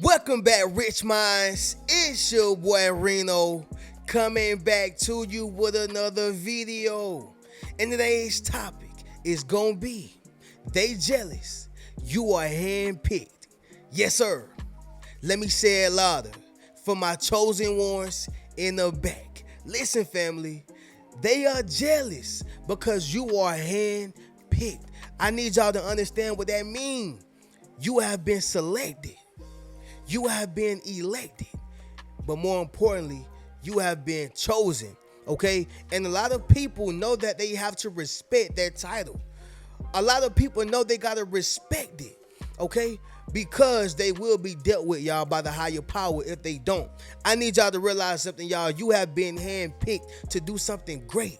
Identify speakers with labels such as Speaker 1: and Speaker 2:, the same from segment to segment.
Speaker 1: Welcome back, Rich Minds. It's your boy Reno coming back to you with another video. And today's topic is gonna be they jealous. You are handpicked. Yes, sir. Let me say it louder for my chosen ones in the back. Listen, family, they are jealous because you are handpicked. I need y'all to understand what that means. You have been selected. You have been elected, but more importantly, you have been chosen, okay? And a lot of people know that they have to respect that title. A lot of people know they gotta respect it, okay? Because they will be dealt with, y'all, by the higher power if they don't. I need y'all to realize something, y'all. You have been handpicked to do something great.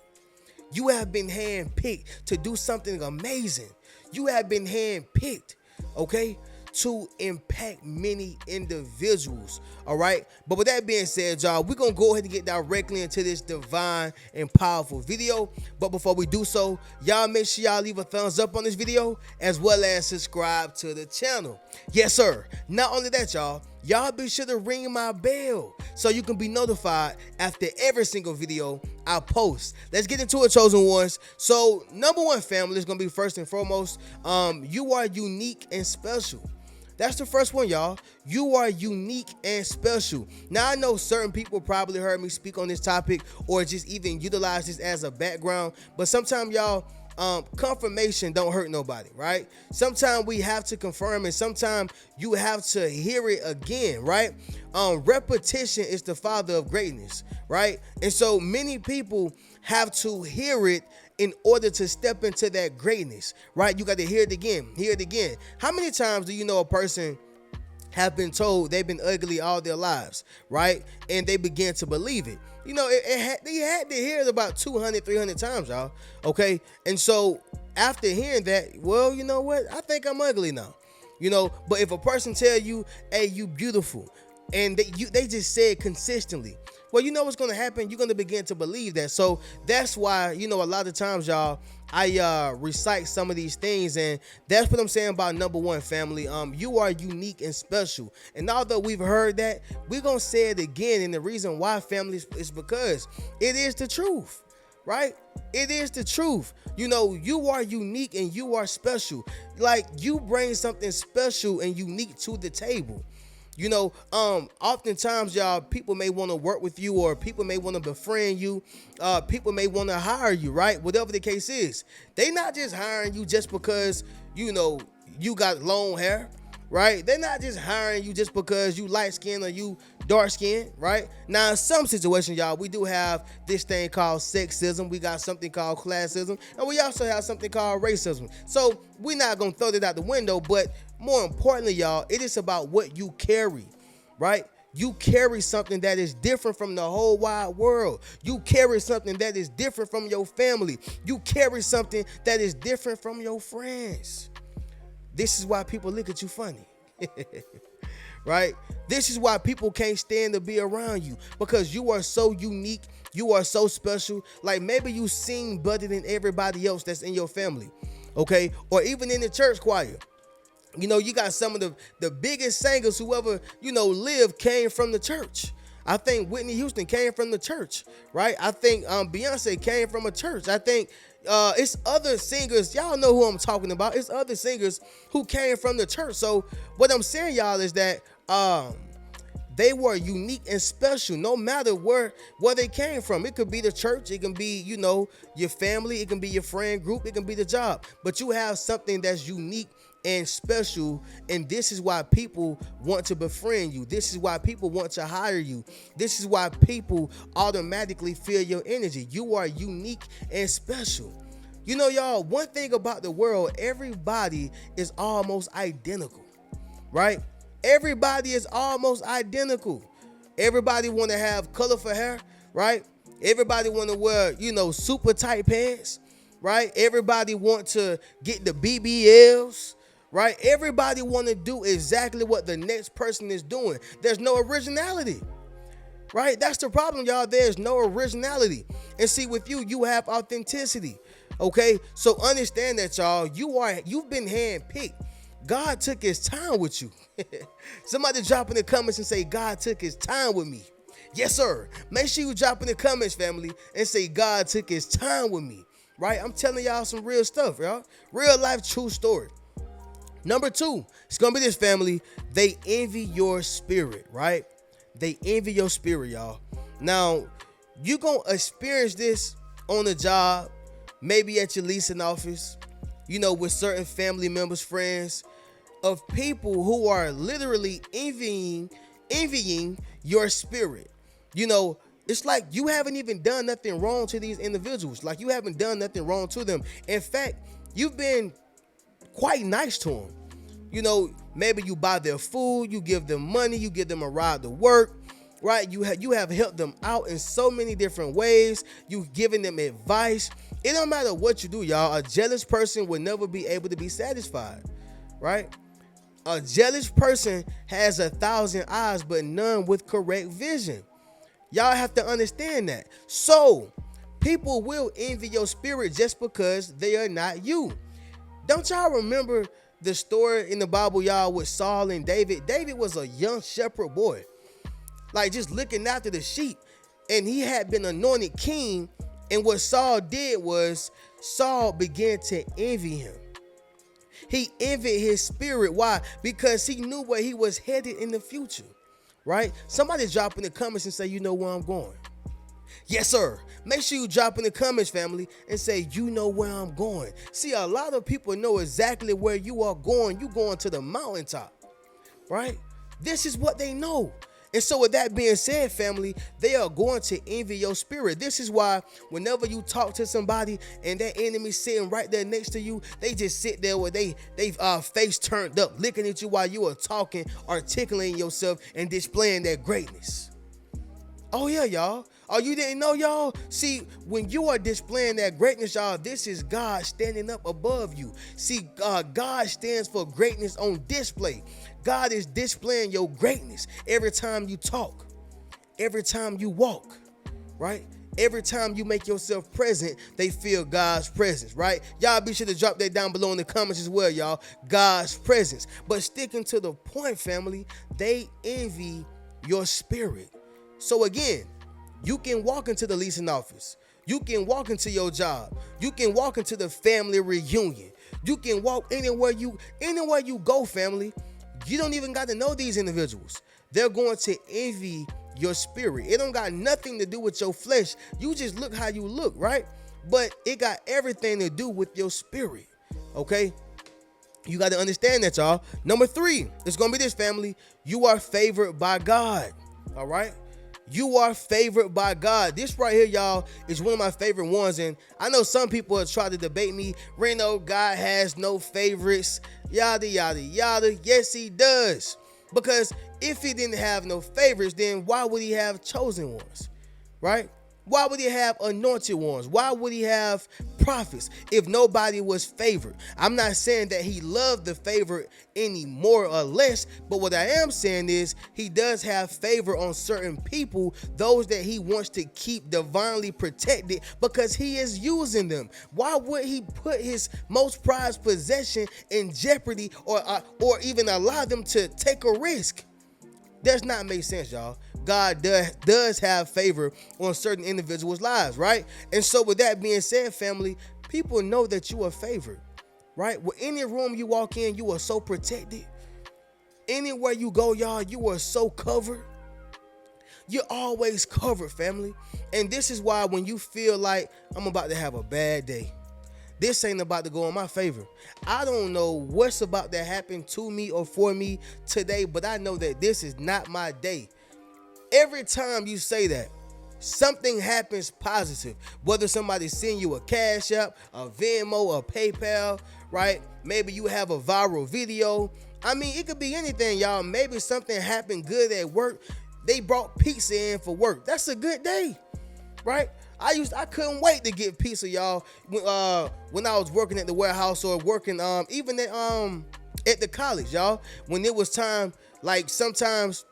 Speaker 1: You have been handpicked to do something amazing. You have been handpicked, okay, to impact many individuals, all right? But with that being said, y'all, we're gonna go ahead and get directly into this divine and powerful video. But before we do so, y'all make sure y'all leave a thumbs up on this video as well as subscribe to the channel. Yes, sir. Not only that, y'all be sure to ring my bell so you can be notified after every single video I post. Let's get into it, chosen ones. So number one, family, is gonna be first and foremost, you are unique and special. That's the first one, y'all. You are unique and special. Now, I know certain people probably heard me speak on this topic or just even utilize this as a background, but sometimes, y'all, confirmation don't hurt nobody, right? Sometimes we have to confirm, and sometimes you have to hear it again, right? Repetition is the father of greatness, right? And so many people have to hear it in order to step into that greatness, right? You got to hear it again. How many times do you know a person have been told they've been ugly all their lives, right? And they begin to believe it. You know, they had to hear it about 200, 300 times, y'all, okay? And so after hearing that, well, you know what? I think I'm ugly now, you know? But if a person tell you, hey, you beautiful, and they just say it consistently, well, you know what's going to happen? You're going to begin to believe that. So that's why, you know, a lot of times, y'all, I recite some of these things, and that's what I'm saying about number one, family. You are unique and special. And although we've heard that, we're going to say it again. And the reason why, family, is because it is the truth, right? It is the truth. You know, you are unique and you are special. Like, you bring something special and unique to the table. You know, oftentimes, y'all, people may want to work with you, or people may want to befriend you. People may want to hire you, right? Whatever the case is, they not just hiring you just because, you know, you got long hair, right? They're not just hiring you just because you light skin or you dark skin, right? Now, in some situations, y'all, we do have this thing called sexism. We got something called classism, and we also have something called racism. So we're not gonna throw that out the window, but more importantly, y'all, it is about what you carry, right? You carry something that is different from the whole wide world. You carry something that is different from your family. You carry something that is different from your friends. This is why people look at you funny, right? This is why people can't stand to be around you, because you are so unique. You are so special. Like, maybe you sing better than everybody else that's in your family, okay? Or even in the church choir. You know, you got some of the biggest singers who ever, you know, lived came from the church. I think Whitney Houston came from the church, right? I think Beyonce came from a church. I think it's other singers. Y'all know who I'm talking about. It's other singers who came from the church. So what I'm saying, y'all, is that they were unique and special no matter where they came from. It could be the church. It can be, you know, your family. It can be your friend group. It can be the job. But you have something that's unique and special, and this is why people want to befriend you. This is why people want to hire you. This is why people automatically feel your energy. You are unique and special. You know, y'all, one thing about the world, everybody is almost identical, right? Everybody is almost identical. Everybody want to have colorful hair, right? Everybody want to wear, you know, super tight pants, right? Everybody want to get the BBLs, right? Everybody want to do exactly what the next person is doing. There's no originality, right? That's the problem, y'all. There's no originality. And see, with you, you have authenticity, okay? So understand that, y'all. You've been handpicked. God took his time with you. Somebody drop in the comments and say, God took his time with me. Yes, sir. Make sure you drop in the comments, family, and say, God took his time with me. Right? I'm telling y'all some real stuff, y'all. Real life, true story. Number 2, it's going to be this, family. They envy your spirit, right? They envy your spirit, y'all. Now, you're going to experience this on the job, maybe at your leasing office, with certain family members, friends, of people who are literally envying your spirit. It's like you haven't even done nothing wrong to these individuals. Like you haven't done nothing wrong to them. In fact, you've been quite nice to them. Maybe you buy their food, you give them money, you give them a ride to work, right? You have helped them out in so many different ways. You've given them advice. It don't matter what you do, y'all. A jealous person will never be able to be satisfied, right? A jealous person has 1,000 eyes, but none with correct vision. Y'all have to understand that. So, people will envy your spirit just because they are not you. Don't y'all remember the story in the Bible, y'all, with Saul and David? David was a young shepherd boy, like just looking after the sheep, and he had been anointed king. And what Saul did was Saul began to envy him. He envied his spirit. Why? Because he knew where he was headed in the future, right? Somebody drop in the comments and say, you know where I'm going. Yes, sir. Make sure you drop in the comments, family, and say, you know where I'm going. See, a lot of people know exactly where you are going. You going to the mountaintop, right? This is what they know. And so with that being said, family, they are going to envy your spirit. This is why whenever you talk to somebody and that enemy sitting right there next to you, they just sit there with they face turned up, looking at you while you are talking, articulating yourself, and displaying their greatness. Oh yeah, y'all. Oh, you didn't know, y'all? See, when you are displaying that greatness, y'all, this is God standing up above you. See, God stands for greatness on display. God is displaying your greatness every time you talk, every time you walk, right? Every time you make yourself present, they feel God's presence, right? Y'all be sure to drop that down below in the comments as well, y'all. God's presence. But sticking to the point, family, they envy your spirit. So again, you can walk into the leasing office. You can walk into your job. You can walk into the family reunion. You can walk anywhere you go, family. You don't even got to know these individuals. They're going to envy your spirit. It don't got nothing to do with your flesh. You just look how you look, right? But it got everything to do with your spirit, okay? You got to understand that, y'all. Number 3, it's going to be this, family. You are favored by God, all right? You are favored by God. This right here, y'all, is one of my favorite ones. And I know some people have tried to debate me. Reno, God has no favorites. Yada, yada, yada. Yes, he does. Because if he didn't have no favorites, then why would he have chosen ones? Right? Why would he have anointed ones? Why would he have prophets if nobody was favored? I'm not saying that he loved the favorite any more or less, but what I am saying is he does have favor on certain people, those that he wants to keep divinely protected because he is using them. Why would he put his most prized possession in jeopardy or even allow them to take a risk? Does not make sense, y'all. God does have favor on certain individuals' lives, right? And so with that being said, family, people know that you are favored, right? With any room you walk in, you are so protected. Anywhere you go, y'all, you are so covered. You're always covered, family. And this is why when you feel like I'm about to have a bad day, this ain't about to go in my favor. I don't know what's about to happen to me or for me today, but I know that this is not my day. Every time you say that, something happens positive. Whether somebody send you a Cash App, a Venmo, a PayPal, right? Maybe you have a viral video. I mean, it could be anything, y'all. Maybe something happened good at work. They brought pizza in for work. That's a good day, right? I couldn't wait to get pizza, y'all, when I was working at the warehouse or working even at the college, y'all. When it was time, like sometimes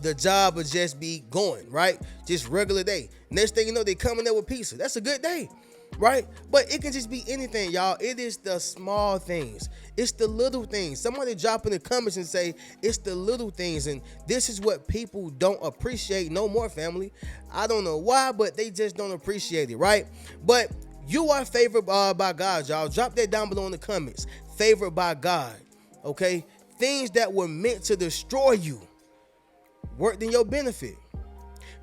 Speaker 1: the job would just be going, right? Just regular day. Next thing you know, they coming there with pizza. That's a good day, right? But it can just be anything, y'all. It is the small things. It's the little things. Somebody drop in the comments and say it's the little things, and this is what people don't appreciate no more, family. I don't know why, but they just don't appreciate it, right? But you are favored by God, y'all. Drop that down below in the comments. Favored by God, okay? Things that were meant to destroy you worked in your benefit.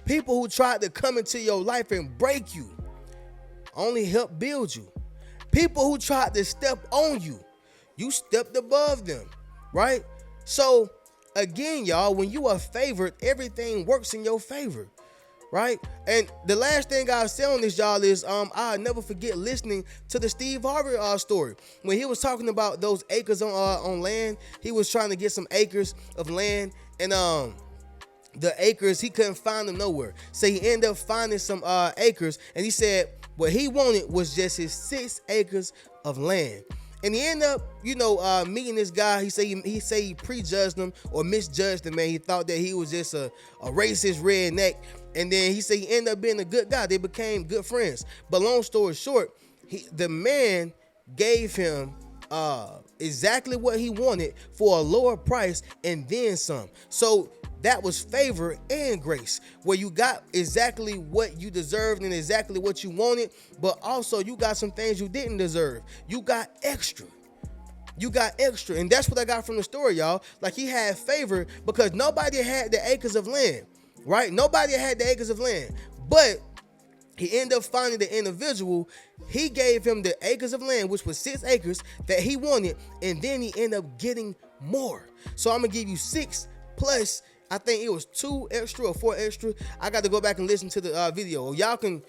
Speaker 1: People who tried to come into your life and break you only help build you. People who tried to step on you, you stepped above them, right? So again, y'all, when you are favored, everything works in your favor, right? And the last thing I'll say on this, y'all, is I'll never forget listening to the Steve Harvey story when he was talking about those acres on land. He was trying to get some acres of land, and the acres, he couldn't find them nowhere. So he ended up finding some acres, and he said what he wanted was just his 6 acres of land. And he ended up, meeting this guy. He say he prejudged him or misjudged him, man. He thought that he was just a racist redneck. And then he said he ended up being a good guy. They became good friends. But long story short, the man gave him exactly what he wanted for a lower price and then some. So that was favor and grace, where you got exactly what you deserved and exactly what you wanted, but also you got some things you didn't deserve. You got extra. And that's what I got from the story, y'all. Like, he had favor because nobody had the acres of land, right? Nobody had the acres of land, but he ended up finding the individual. He gave him the acres of land, which was 6 acres that he wanted, and then he ended up getting more. So I'm gonna give you 6 plus, I think it was 2 extra or 4 extra. I got to go back and listen to the video. Or y'all can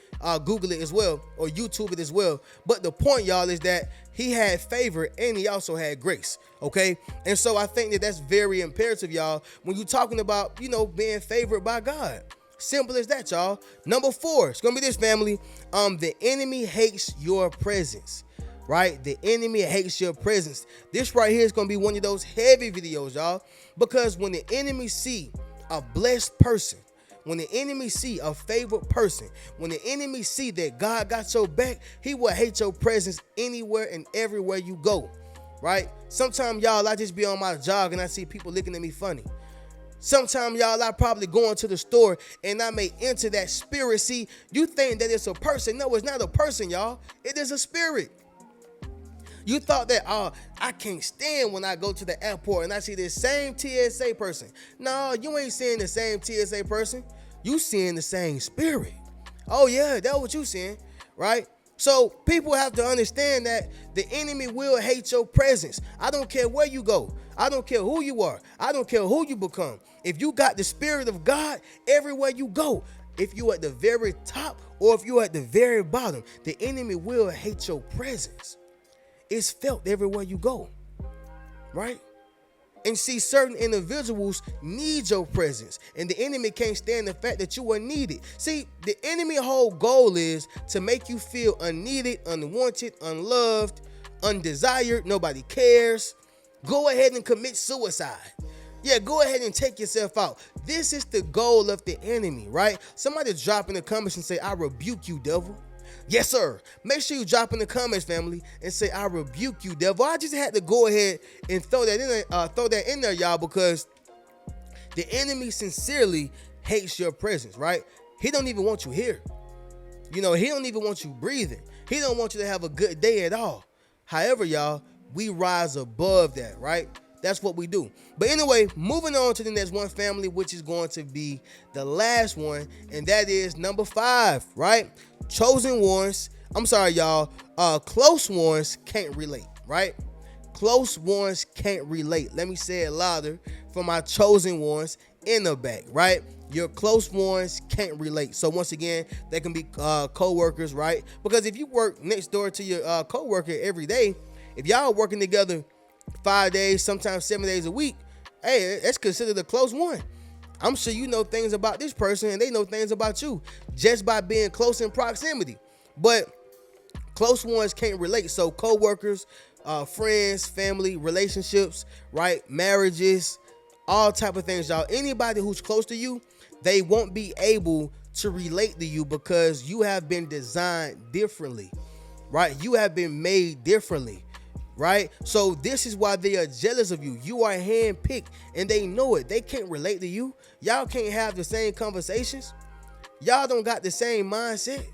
Speaker 1: Google it as well or YouTube it as well. But the point, y'all, is that he had favor and he also had grace, okay? And so I think that that's very imperative, y'all, when you're talking about, being favored by God. Simple as that, y'all. Number 4, it's going to be this, family. The enemy hates your presence. Right? The enemy hates your presence. This right here is going to be one of those heavy videos, y'all, because when the enemy see a blessed person, when the enemy see a favored person, when the enemy see that God got your back, he will hate your presence anywhere and everywhere you go, right? Sometimes, y'all, I just be on my jog and I see people looking at me funny. Sometimes, y'all, I probably go into the store and I may enter that spirit. See, you think that it's a person. No, it's not a person, y'all. It is a spirit. You thought that, I can't stand when I go to the airport and I see this same TSA person. No, you ain't seeing the same TSA person. You seeing the same spirit. Oh, yeah, that's what you seeing, right? So people have to understand that the enemy will hate your presence. I don't care where you go. I don't care who you are. I don't care who you become. If you got the spirit of God everywhere you go, if you at the very top or if you at the very bottom, the enemy will hate your presence. It's felt everywhere you go, right? And see, certain individuals need your presence, and the enemy can't stand the fact that you are needed. See, the enemy's whole goal is to make you feel unneeded, unwanted, unloved, undesired. Nobody cares. Go ahead and commit suicide. Yeah, go ahead and take yourself out. This is the goal of the enemy, right? Somebody drop in the comments and say, I rebuke you, devil. Yes, sir. Make sure you drop in the comments, family, and say, I rebuke you, devil. I just had to go ahead and throw that in there, y'all, because the enemy sincerely hates your presence, right? He don't even want you here. He don't even want you breathing. He don't want you to have a good day at all. However, y'all, we rise above that, right? That's what we do. But anyway, moving on to the next one, family, which is going to be the last one, and that is number 5, right? Chosen ones. I'm sorry, y'all. Close ones can't relate, right? Close ones can't relate. Let me say it louder for my chosen ones in the back, right? Your close ones can't relate. So once again, they can be co-workers, right? Because if you work next door to your co-worker every day, if y'all working together 5 days, sometimes 7 days a week, hey, that's considered a close one. I'm sure you know things about this person and they know things about you just by being close in proximity. But close ones can't relate. So co-workers, friends, family, relationships, right? Marriages, all type of things, y'all. Anybody who's close to you, they won't be able to relate to you because you have been designed differently. right? You have been made differently, right? So this is why they are jealous of you. You are handpicked, and they know it. They can't relate to you. Y'all can't have the same conversations. Y'all don't got the same mindset,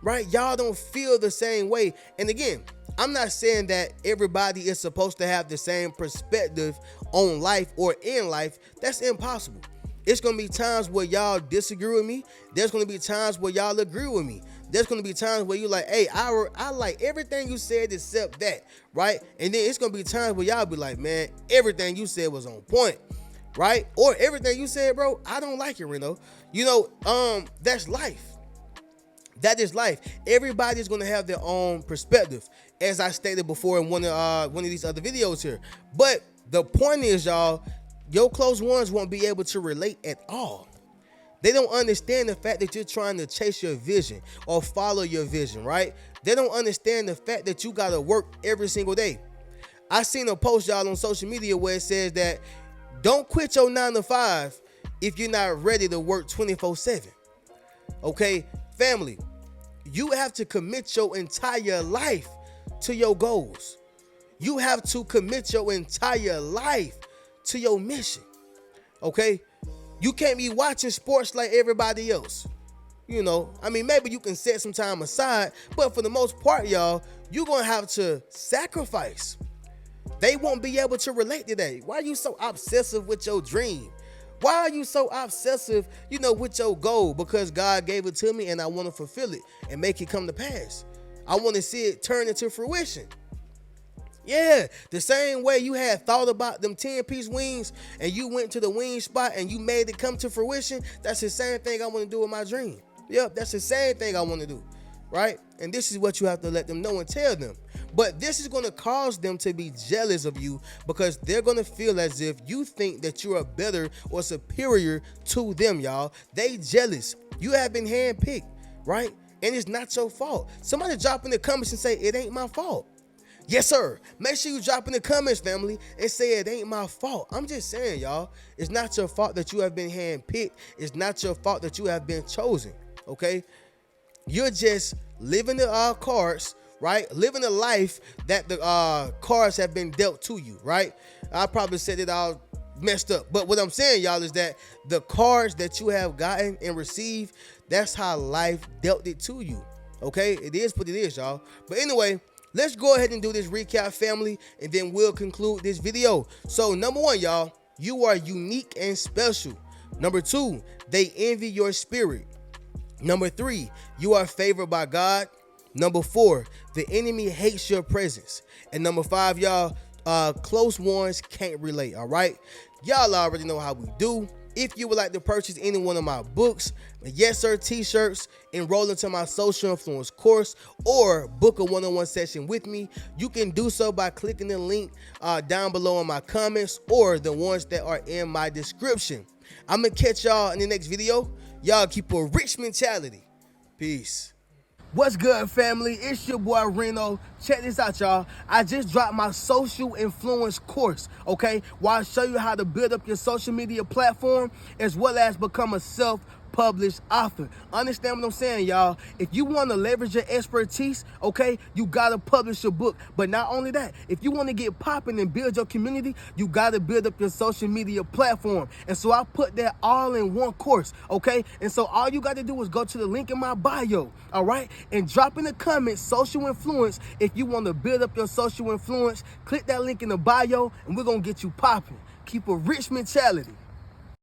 Speaker 1: right? Y'all don't feel the same way. And again, I'm not saying that everybody is supposed to have the same perspective on life or in life. That's impossible. It's going to be times where y'all disagree with me. There's going to be times where y'all agree with me. There's going to be times where you're like, hey, I like everything you said except that, right? And then it's going to be times where y'all be like, man, everything you said was on point, right? Or everything you said, bro, I don't like it, Reno. That's life. That is life. Everybody's going to have their own perspective, as I stated before in one of these other videos here. But the point is, y'all, your close ones won't be able to relate at all. They don't understand the fact that you're trying to chase your vision or follow your vision, right? They don't understand the fact that you got to work every single day. I seen a post, y'all, on social media where it says that don't quit your 9 to 5 if you're not ready to work 24/7. Okay, family, you have to commit your entire life to your goals. You have to commit your entire life to your mission. Okay, you can't be watching sports like everybody else. Maybe you can set some time aside, but for the most part, y'all, you're gonna have to sacrifice. They won't be able to relate to that. Why are you so obsessive with your dream? Why are you so obsessive, with your goal? Because God gave it to me and I want to fulfill it and make it come to pass. I want to see it turn into fruition. Yeah, the same way you had thought about them 10-piece wings and you went to the wing spot and you made it come to fruition, that's the same thing I want to do with my dream. Yep, that's the same thing I want to do, right? And this is what you have to let them know and tell them. But this is going to cause them to be jealous of you because they're going to feel as if you think that you are better or superior to them, y'all. They jealous. You have been handpicked, right? And it's not your fault. Somebody drop in the comments and say, it ain't my fault. Yes, sir. Make sure you drop in the comments, family, and say it ain't my fault. I'm just saying, y'all, it's not your fault that you have been handpicked. It's not your fault that you have been chosen, okay? You're just living the cards, right? Living the life that the cards have been dealt to you, right? I probably said it all messed up. But what I'm saying, y'all, is that the cards that you have gotten and received, that's how life dealt it to you, okay? It is what it is, y'all. But anyway, let's go ahead and do this recap, family, and then we'll conclude this video. So, number 1, y'all, you are unique and special. Number 2, they envy your spirit. Number 3, you are favored by God. Number 4, the enemy hates your presence. And number 5, y'all, close ones can't relate, all right? Y'all already know how we do. If you would like to purchase any one of my books, Yes Sir t-shirts, enroll into my social influence course, or book a one-on-one session with me, you can do so by clicking the link down below in my comments or the ones that are in my description. I'm going to catch y'all in the next video. Y'all keep a rich mentality. Peace. What's good, family? It's your boy Reno. Check this out, y'all. I just dropped my social influence course, okay? Where I show you how to build up your social media platform as well as become a self-published author. Understand what I'm saying, y'all? If you want to leverage your expertise, okay, you got to publish your book. But not only that, if you want to get popping and build your community, you got to build up your social media platform. And so I put that all in one course, okay? And so all you got to do is go to the link in my bio, all right? And drop in the comments social influence if you want to build up your social influence. Click that link in the bio and we're going to get you popping. Keep a rich mentality.